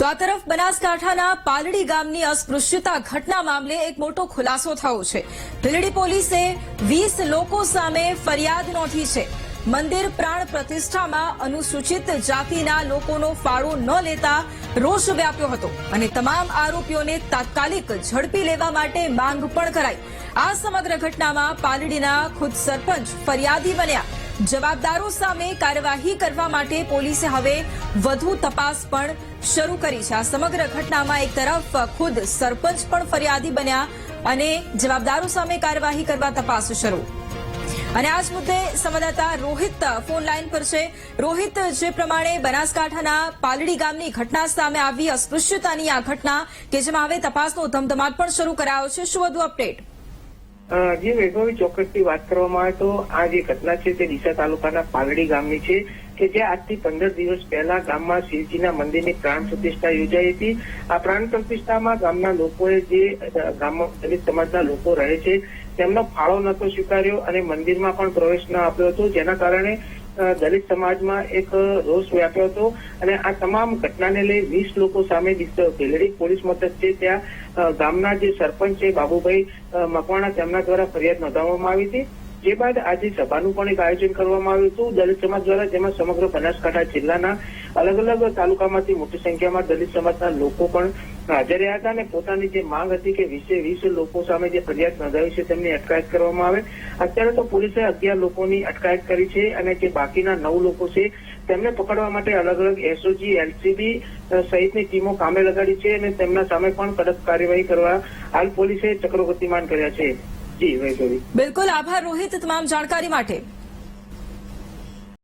તો આ તરફ બનાસકાંઠાના પાલડી ગામની અસ્પૃશ્યતા ઘટના મામલે એક મોટો ખુલાસો થયો છે। ભીલડી પોલીસે 20 લોકો સામે ફરિયાદ નોંધી છે। મંદિર પ્રાણ પ્રતિષ્ઠામાં અનુસૂચિત જાતિના લોકોનો ફાળો ન લેતા રોષ વ્યાપ્યો હતો અને તમામ આરોપીઓને તાત્કાલિક ઝડપી લેવા માટે માંગ પણ કરાઈ। આ સમગ્ર ઘટનામાં પાલડીના ખુદ સરપંચ ફરિયાદી બન્યા। જવાબદારો સામે કાર્યવાહી કરવા માટે પોલીસે હવે વધુ તપાસ પણ શરૂ કરી છે। આ સમગ્ર ઘટનામાં એક તરફ ખુદ સરપંચ પણ ફરિયાદી બન્યા અને જવાબદારો સામે કાર્યવાહી કરવા તપાસ શરૂ। અને આ જ મુદ્દે સંવાદદાતા રોહિત ફોન લાઈન પર છે। રોહિત, જે પ્રમાણે બનાસકાંઠાના પાલડી ગામની ઘટના સામે આવી, અસ્પૃશ્યતાની આ ઘટના કે જેમાં હવે તપાસનો ધમધમાટ પણ શરૂ કરાયો છે, શું વધુ અપડેટ? જે વૈભવી ચોક્કસથી વાત કરવામાં આવે તો આ જે ઘટના છે તે ડીસા તાલુકાના પાલડી ગામની છે કે જે આજથી 15 દિવસ પહેલા ગામમાં શિવજીના મંદિરની પ્રાણ પ્રતિષ્ઠા યોજાઈ હતી। આ પ્રાણ પ્રતિષ્ઠામાં ગામના લોકોએ જે ગામમાં દલિત સમાજના લોકો રહે છે તેમનો ફાળો નહોતો સ્વીકાર્યો અને મંદિરમાં પણ પ્રવેશ ન આપ્યો હતો, જેના કારણે દલિત સમાજમાં એક રોષ વ્યાપ્યો હતો અને આ તમામ ઘટનાને લઈ 20 લોકો સામે ભીલડી પોલીસ મથક છે ત્યાં ગામના જે સરપંચ છે બાબુભાઈ મકવાણા તેમના દ્વારા ફરિયાદ નોંધાવવામાં આવી હતી। જે બાદ આજે સભાનું પણ એક આયોજન કરવામાં આવ્યું હતું દલિત સમાજ દ્વારા, જેમાં સમગ્ર બનાસકાંઠા જિલ્લાના અલગ અલગ તાલુકામાંથી મોટી સંખ્યામાં દલિત સમાજના લોકો પણ હાજર રહ્યા હતા અને પોતાની જે માંગ હતી કે 20 લોકો સામે જે ફરિયાદ નોંધાવી છે તેમની અટકાયત કરવામાં આવે। અત્યારે તો પોલીસે 11 લોકોની અટકાયત કરી છે અને જે બાકીના 9 લોકો છે તેમને પકડવા માટે અલગ અલગ એસઓજી, એલસીબી સહિતની ટીમો કામે લગાડી છે અને તેમના સામે પણ કડક કાર્યવાહી કરવા હાલ પોલીસે ચક્રો ગતિમાન કર્યા છે। જી વૈભવી, બિલકુલ આભાર રોહિત તમામ જાણકારી માટે।